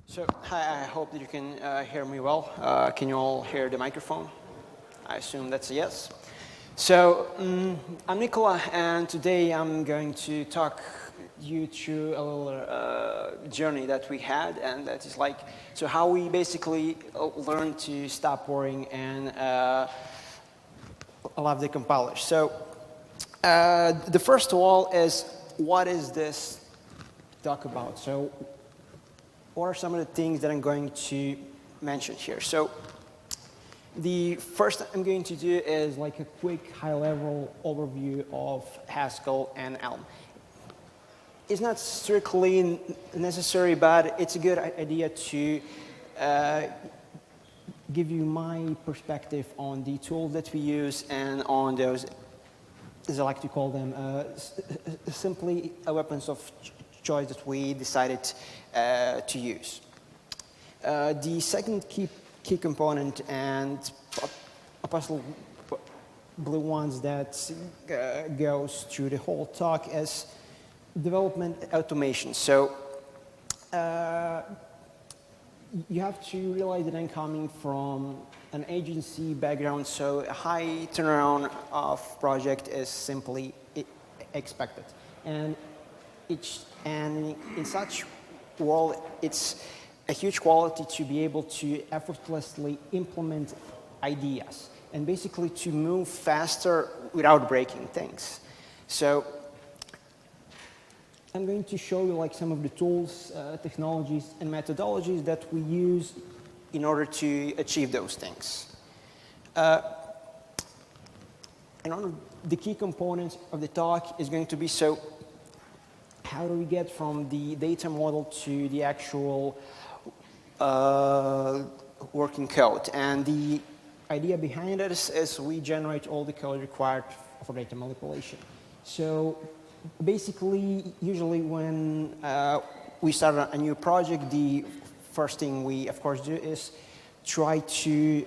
So, hi, I hope that you can hear me well. Can you all hear the microphone? I assume that's a yes. So, I'm Nikola, and today I'm going to talk you through a little journey that we had, and that is like, so how we basically learned to stop worrying and love the compilers. So, the first of all is, what is this talk about? So, what are some of the things that I'm going to mention here? So the first I'm going to do is like a quick high-level overview of Haskell and Elm. It's not strictly necessary, but it's a good idea to give you my perspective on the tools that we use and on those, as I like to call them, simply weapons of choice that we decided to use. The second key component, and possibly the ones that goes through the whole talk, is development automation. So you have to realize that I'm coming from an agency background, so a high turnaround of project is simply expected. And in such world, it's a huge quality to be able to effortlessly implement ideas and basically to move faster without breaking things. So I'm going to show you like some of the tools, technologies, and methodologies that we use in order to achieve those things. And one of the key components of the talk is going to be, so how do we get from the data model to the actual working code? And the idea behind it is we generate all the code required for data manipulation. So basically, usually when we start a new project, the first thing we, of course, do is try to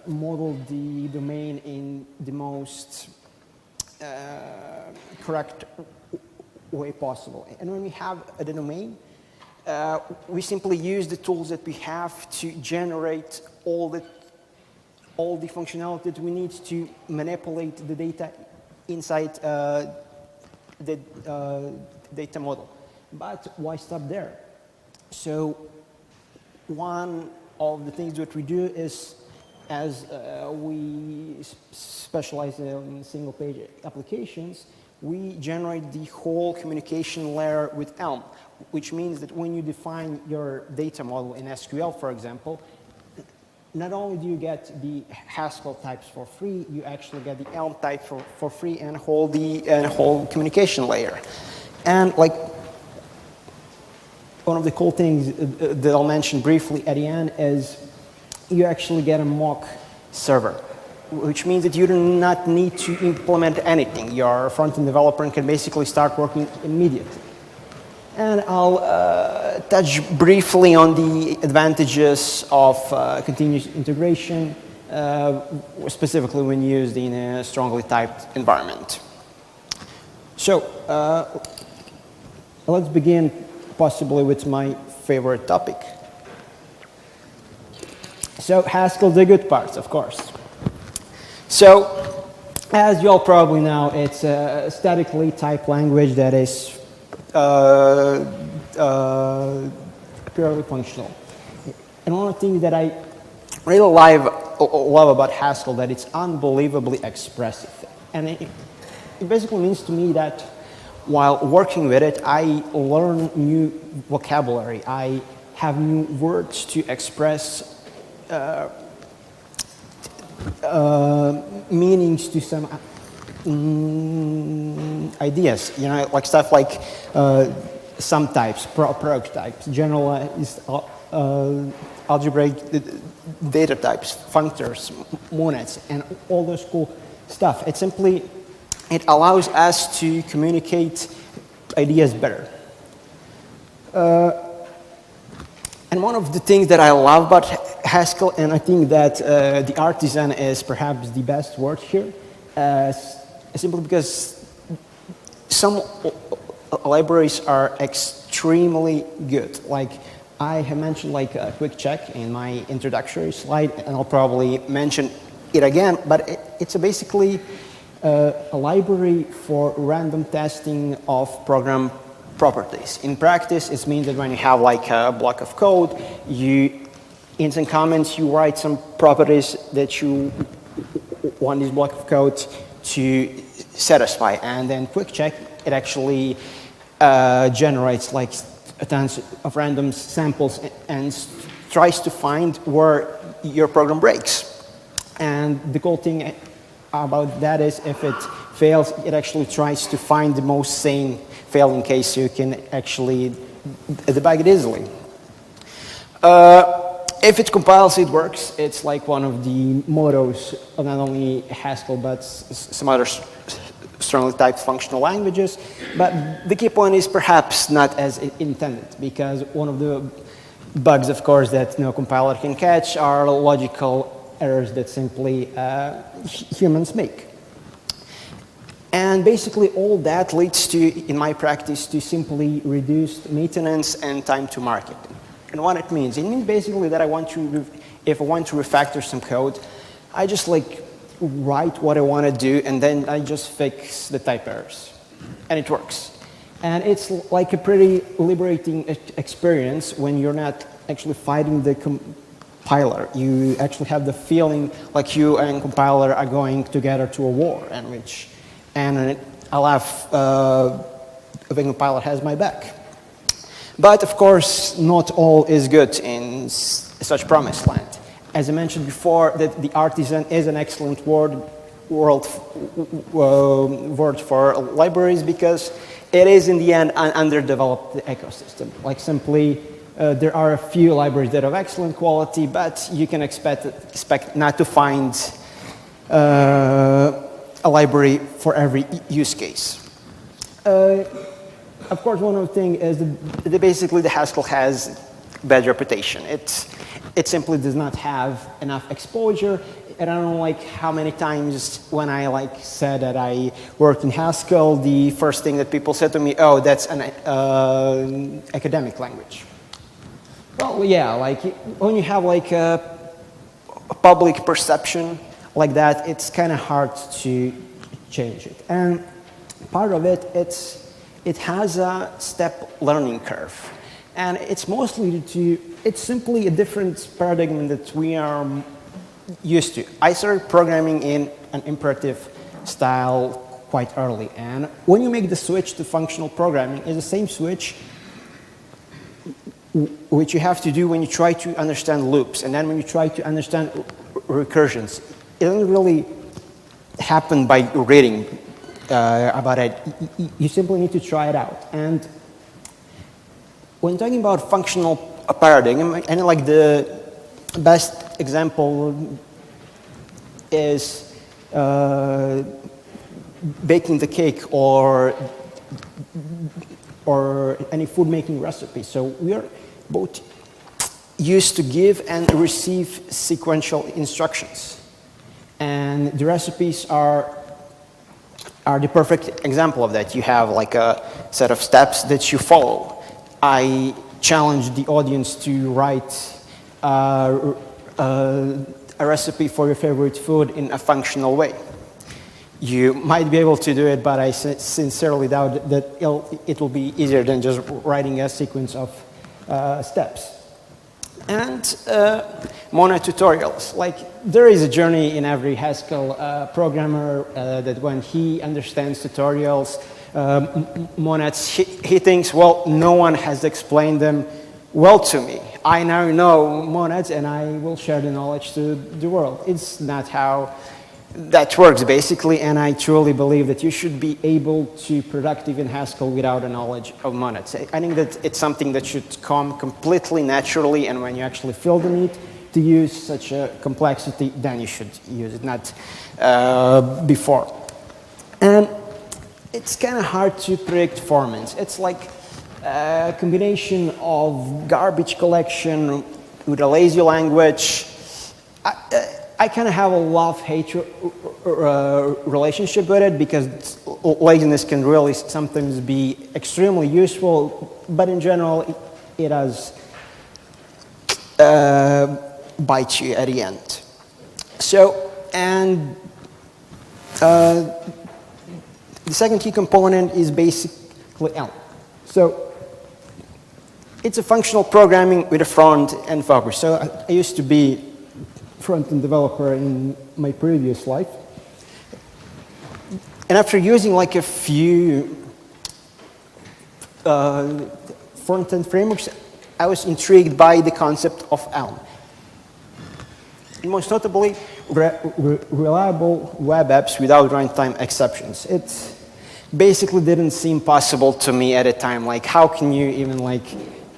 model the domain in the most correct way possible. And when we have the domain, we simply use the tools that we have to generate all the functionality that we need to manipulate the data inside the data model. But why stop there? So one of the things that we do is, as we specialize in single-page applications, we generate the whole communication layer with Elm, which means that when you define your data model in SQL, for example, not only do you get the Haskell types for free, you actually get the Elm type for free and whole communication layer. And like one of the cool things that I'll mention briefly at the end is you actually get a mock server, which means that you do not need to implement anything. Your front-end developer can basically start working immediately. And I'll touch briefly on the advantages of continuous integration, specifically when used in a strongly typed environment. So let's begin possibly with my favorite topic. So Haskell, the good parts, of course. So, as you all probably know, it's a statically typed language that is purely functional. And one of the things that I really love about Haskell, that it's unbelievably expressive. And it basically means to me that while working with it, I learn new vocabulary. I have new words to express meanings to some ideas, you know, like stuff like sum types, prog types, generalized algebraic data types, functors, monads, and all those cool stuff. It allows us to communicate ideas better. And one of the things that I love about Haskell, and I think that the Artisan is perhaps the best word here, simply because some libraries are extremely good. Like I have mentioned like a quick check in my introductory slide, and I'll probably mention it again, but it's basically a library for random testing of program properties. In practice, it means that when you have like a block of code, in some comments, you write some properties that you want this block of code to satisfy, and then quick check, it actually generates like a tons of random samples and tries to find where your program breaks. And the cool thing about that is if it fails, it actually tries to find the most sane failing case so you can actually debug it easily. If it compiles, it works. It's like one of the mottos of not only Haskell, but some other strongly typed functional languages. But the key point is perhaps not as intended, because one of the bugs, of course, that no compiler can catch are logical errors that simply humans make. And basically all that leads to, in my practice, to simply reduced maintenance and time to market. And what it means basically that if I want to refactor some code, I just like write what I want to do, and then I just fix the type errors. And it works. And it's like a pretty liberating experience when you're not actually fighting the compiler. You actually have the feeling like you and compiler are going together to a war, and I'll have the compiler has my back. But of course, not all is good in such promised land. As I mentioned before, that the Artisan is an excellent word for libraries, because it is in the end an underdeveloped ecosystem. Like simply, there are a few libraries that have excellent quality, but you can expect not to find a library for every use case. Of course, one of the things is that basically the Haskell has bad reputation. It simply does not have enough exposure. And I don't know like how many times when I said that I worked in Haskell, the first thing that people said to me, oh, that's an academic language. Well, yeah, like when you have like a public perception like that, it's kind of hard to change it. And part of it, it has a step learning curve. And it's mostly it's simply a different paradigm that we are used to. I started programming in an imperative style quite early. And when you make the switch to functional programming, it's the same switch which you have to do when you try to understand loops. And then when you try to understand recursions, it doesn't really happen by reading about it. You simply need to try it out. And when talking about functional paradigm, and like the best example is baking the cake or any food making recipe. So we are both used to give and receive sequential instructions. And the recipes are the perfect example of that. You have like a set of steps that you follow. I challenge the audience to write a recipe for your favorite food in a functional way. You might be able to do it, but I sincerely doubt that it will be easier than just writing a sequence of steps. And Monad tutorials. Like, there is a journey in every Haskell programmer that when he understands tutorials, monads, he thinks, well, no one has explained them well to me. I now know monads, and I will share the knowledge to the world. It's not how that works, basically, and I truly believe that you should be able to be productive in Haskell without a knowledge of monads. I think that it's something that should come completely naturally, and when you actually feel the need to use such a complexity, then you should use it, not before. And it's kind of hard to predict formants. It's like a combination of garbage collection with a lazy language. I kind of have a love-hate relationship with it, because laziness can really sometimes be extremely useful, but in general, it has bite you at the end. So, and the second key component is basically Elm. So it's a functional programming with a front end focus. So I used to be front-end developer in my previous life. And after using like a few front-end frameworks, I was intrigued by the concept of Elm. And most notably, reliable web apps without runtime exceptions. It basically didn't seem possible to me at the time. Like, how can you even like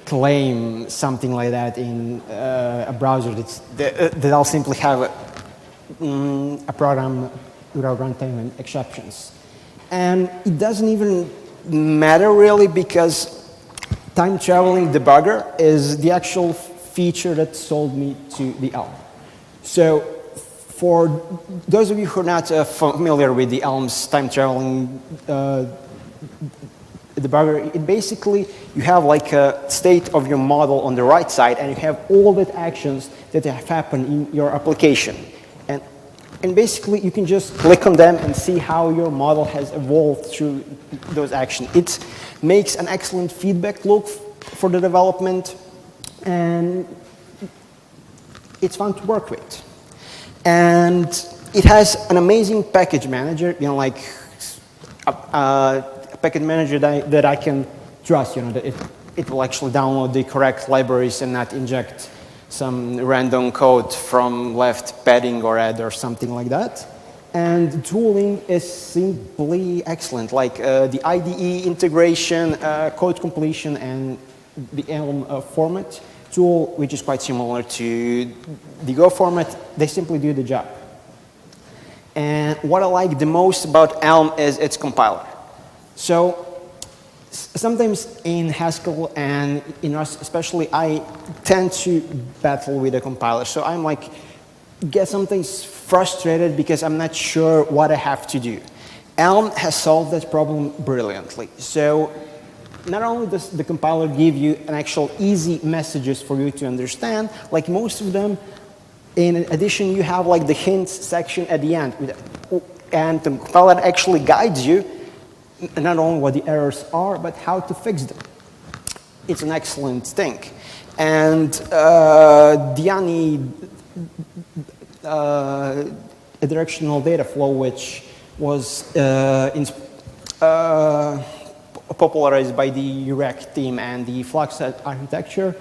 claim something like that in a browser that'll simply have a program without runtime exceptions? And it doesn't even matter really, because time traveling debugger is the actual feature that sold me to the Elm. So for those of you who are not familiar with the Elm's time traveling debugger, it basically, you have like a state of your model on the right side, and you have all the actions that have happened in your application. And basically, you can just click on them and see how your model has evolved through those actions. It makes an excellent feedback loop for the development, and it's fun to work with. And it has an amazing package manager, you know, like a package manager that I can trust, you know, that it will actually download the correct libraries and not inject some random code from left padding or add or something like that. And the tooling is simply excellent, like the IDE integration, code completion, and the Elm format tool, which is quite similar to the Go format. They simply do the job. And what I like the most about Elm is its compiler. So sometimes in Haskell and in Rust especially, I tend to battle with the compiler. So I'm like, get sometimes frustrated because I'm not sure what I have to do. Elm has solved that problem brilliantly. So not only does the compiler give you an actual easy messages for you to understand, like most of them, in addition, you have like the hints section at the end. And the compiler actually guides you not only what the errors are, but how to fix them. It's an excellent thing. And Diani a directional data flow, which was popularized by the UREC team and the Flux architecture,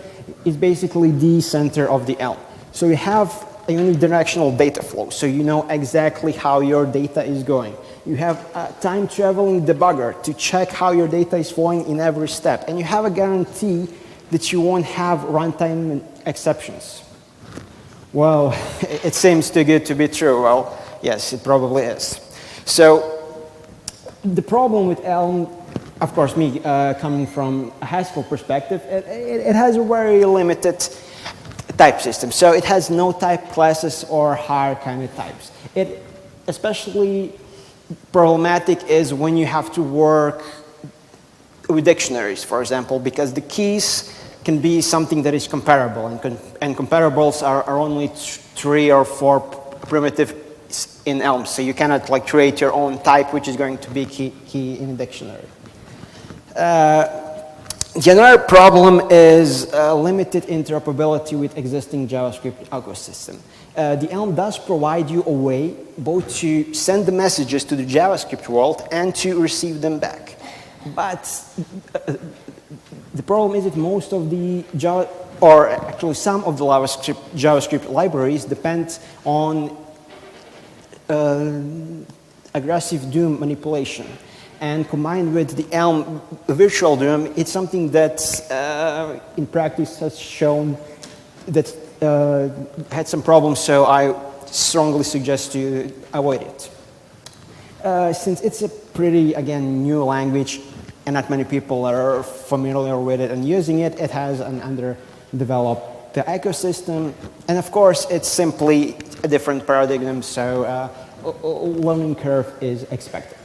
is basically the center of the Elm. So you have a unidirectional data flow, so you know exactly how your data is going. You have a time-traveling debugger to check how your data is flowing in every step. And you have a guarantee that you won't have runtime exceptions. Well, it seems too good to be true. Well, yes, it probably is. So the problem with Elm, of course, me coming from a Haskell perspective, it has a very limited type system. So it has no type classes or higher kind of types. It especially problematic is when you have to work with dictionaries, for example, because the keys can be something that is comparable, and comparables are only 3 or 4 primitives in Elm, so you cannot like create your own type, which is going to be key in a dictionary. The other problem is limited interoperability with existing JavaScript ecosystem. The Elm does provide you a way both to send the messages to the JavaScript world and to receive them back. But the problem is that most of the or actually some of the JavaScript libraries depend on aggressive DOM manipulation. And combined with the Elm virtual DOM, it's something that in practice has shown that had some problems, so I strongly suggest to avoid it. Since it's a pretty, again, new language and not many people are familiar with it and using it, it has an underdeveloped ecosystem. And of course, it's simply a different paradigm, so learning curve is expected.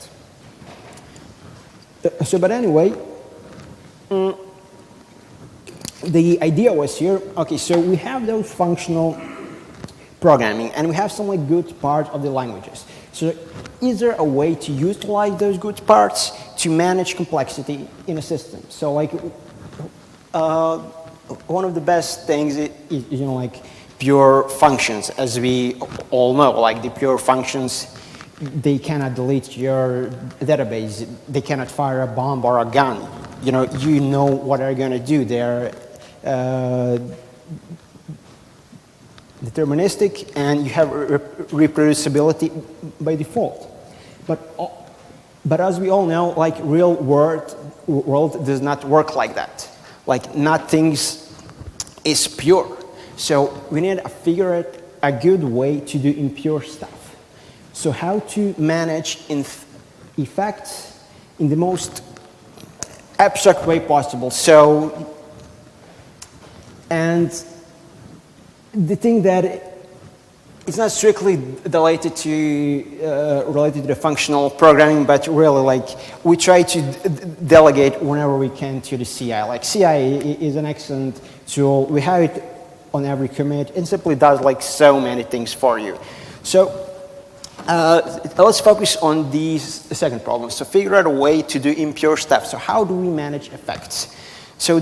But anyway, the idea was here, okay, so we have those functional programming, and we have some like good parts of the languages. So is there a way to utilize those good parts to manage complexity in a system? So like one of the best things is like pure functions, as we all know. Like the pure functions, they cannot delete your database. They cannot fire a bomb or a gun. You know what they're going to do. They're deterministic, and you have reproducibility by default. But as we all know, like real world does not work like that. Like nothing is pure. So we need to figure out a good way to do impure stuff. So how to manage effects in the most abstract way possible. So, and the thing that it's not strictly related to the functional programming, but really like we try to delegate whenever we can to the CI. Like CI is an excellent tool. We have it on every commit. It simply does like so many things for you. So let's focus on the second problem. So figure out a way to do impure stuff. So how do we manage effects? So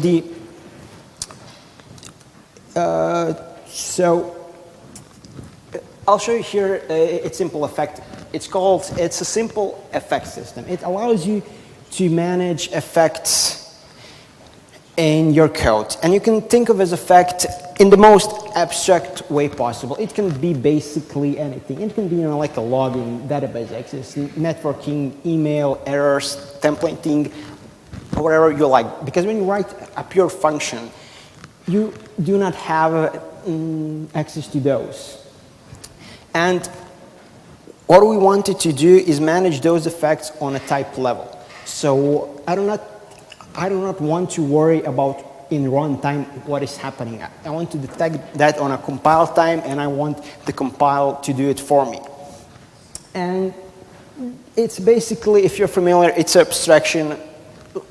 I'll show you here a simple effect. It's a simple effect system. It allows you to manage effects in your code. And you can think of as effect in the most abstract way possible. It can be basically anything. It can be like a login, database access, networking, email, errors, templating, or whatever you like. Because when you write a pure function, you do not have access to those. And what we wanted to do is manage those effects on a type level. So I do not want to worry about in runtime what is happening. I want to detect that on a compile time, and I want the compile to do it for me. And it's basically, if you're familiar, it's an abstraction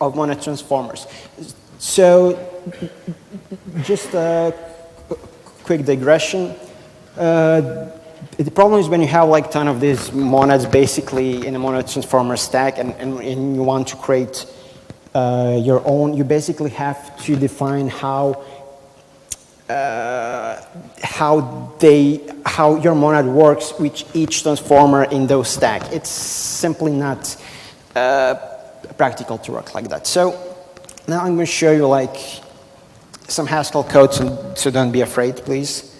of monad transformers. So just a quick digression. The problem is when you have like a ton of these monads basically in a monad transformer stack, and you want to create your own, you basically have to define how your monad works with each transformer in those stack. It's simply not practical to work like that. So now I'm going to show you like some Haskell code, so don't be afraid, please.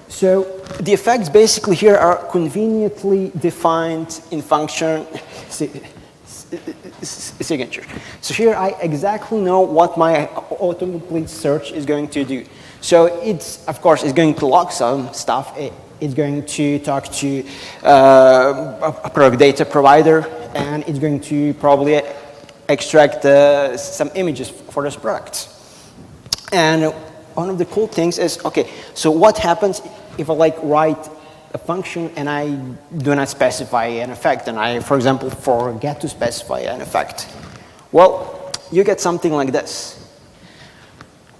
So the effects basically here are conveniently defined in function signature. So here I exactly know what my autocomplete search is going to do. So it's, of course, it's going to log some stuff. It's going to talk to a product data provider, and it's going to probably extract some images for those products. And one of the cool things is, okay, so what happens if I like write a function and I do not specify an effect, and I, for example, forget to specify an effect? Well, you get something like this,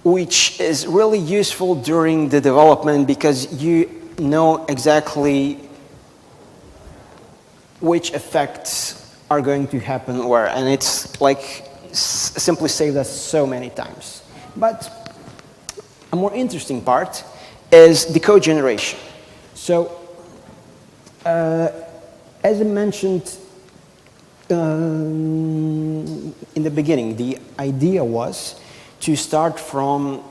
which is really useful during the development because you know exactly which effects are going to happen where, and it's like simply saved us so many times. But a more interesting part is the code generation. So as I mentioned in the beginning, the idea was to start from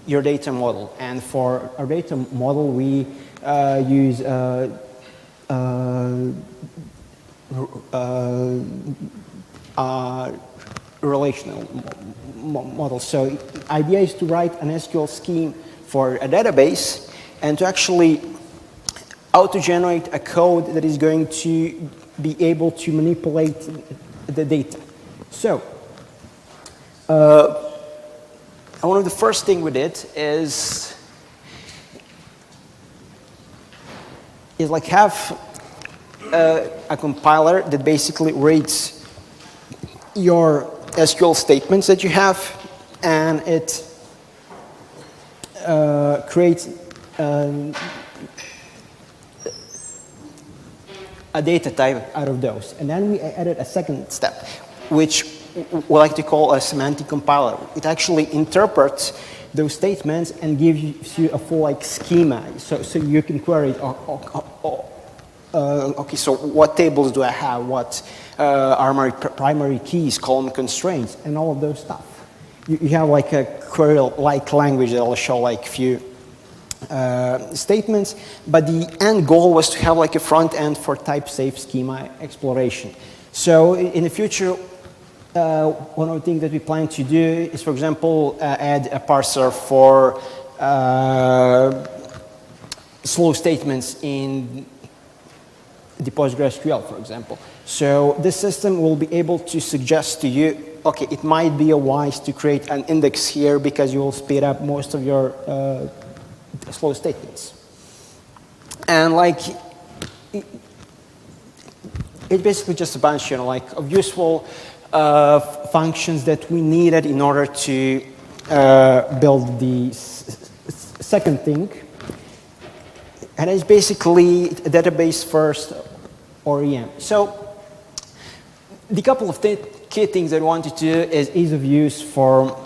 your data model. And for our data model, we use relational model. So the idea is to write an SQL scheme for a database and to actually auto-generate a code that is going to be able to manipulate the data. So one of the first thing we did is like have a compiler that basically reads your SQL statements that you have, and it creates a data type out of those. And then we added a second step, which we like to call a semantic compiler. It actually interprets those statements and gives you a full like schema, so you can query it. Okay, so what tables do I have? What are my primary keys, column constraints, and all of those stuff. You have like a query-like language that will show like few statements, but the end goal was to have like a front end for type-safe schema exploration. So in the future, one of the things that we plan to do is, for example, add a parser for slow statements in the PostgreSQL, for example. So this system will be able to suggest to you, okay, it might be wise to create an index here because you will speed up most of your slow statements. And like, it's basically just a bunch, like of useful functions that we needed in order to build the second thing. And it's basically a database first ORM. So the couple of key things that I wanted to do is ease of use for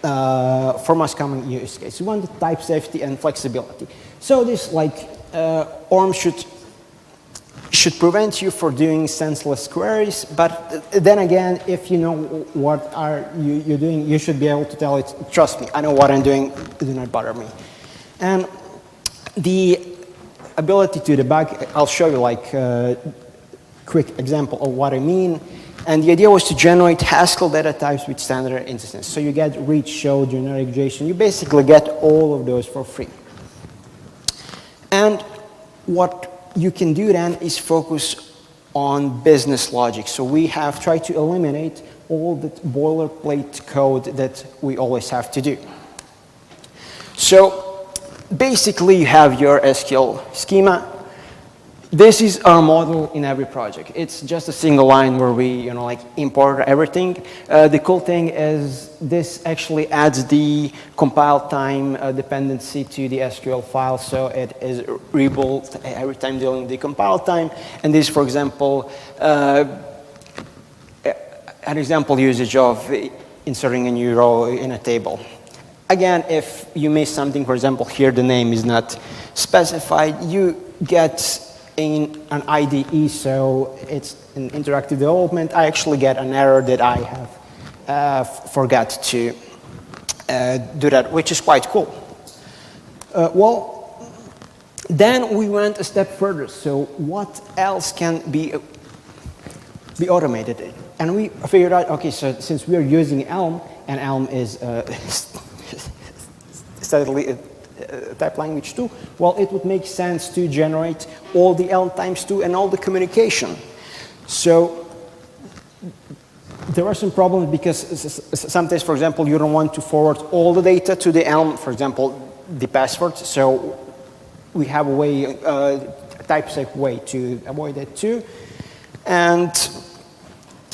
most common use cases. We want the type safety and flexibility. So this like ORM should prevent you from doing senseless queries, but then again, if you know what you're doing, you should be able to tell it, trust me, I know what I'm doing, do not bother me. And the ability to debug, I'll show you like a quick example of what I mean. And the idea was to generate Haskell data types with standard instances. So you get read, show, generic JSON. You basically get all of those for free. And what you can do then is focus on business logic. So we have tried to eliminate all the boilerplate code that we always have to do. So basically, you have your SQL schema. This is our model in every project. It's just a single line where we, like import everything. The cool thing is this actually adds the compile time dependency to the SQL file, so it is rebuilt every time during the compile time. And this, for example, an example usage of inserting a new row in a table. Again, if you miss something, for example, here the name is not specified, you get in an IDE, so it's an interactive development. I actually get an error that I have forgot to do that, which is quite cool. Well, then we went a step further. So what else can be automated? And we figured out, okay, so since we are using Elm, and Elm is steadily type language too, well, it would make sense to generate all the Elm times 2 and all the communication. So there are some problems because sometimes, for example, you don't want to forward all the data to the Elm, for example, the password. So we have a way, a type-safe way to avoid that too. And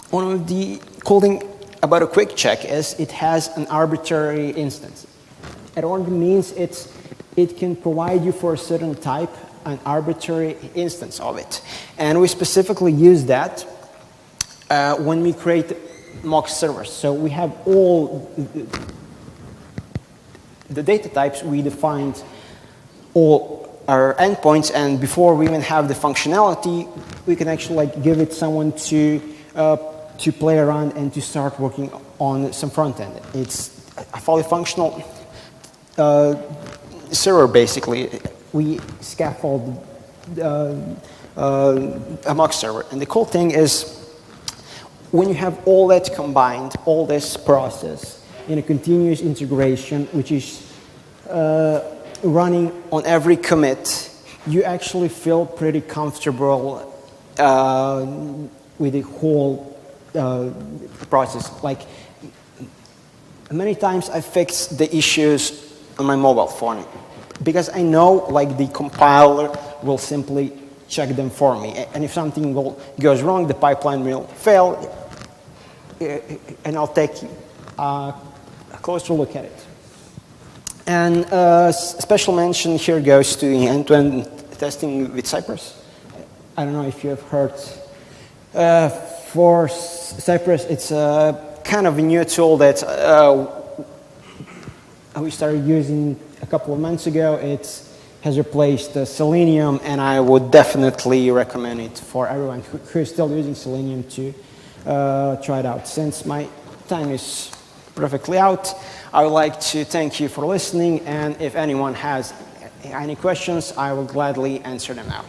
one of the cool things about a quick check is it has an arbitrary instance. It only means it can provide you for a certain type an arbitrary instance of it. And we specifically use that when we create mock servers. So we have all the data types, we defined all our endpoints, and before we even have the functionality, we can actually give it someone to play around and to start working on some front end. It's a fully functional server, basically. We scaffold a mock server. And the cool thing is, when you have all that combined, all this process in a continuous integration, which is running on every commit, you actually feel pretty comfortable with the whole process. Like, many times I fixed the issues on my mobile phone because I know like the compiler will simply check them for me, and if something goes wrong, the pipeline will fail, and I'll take a closer look at it. And special mention here goes to end-to-end testing with Cypress. I don't know if you have heard. For Cypress, it's a kind of a new tool that we started using a couple of months ago. It has replaced Selenium, and I would definitely recommend it for everyone who is still using Selenium to try it out. Since my time is perfectly out, I would like to thank you for listening, and if anyone has any questions, I will gladly answer them now.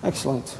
Excellent.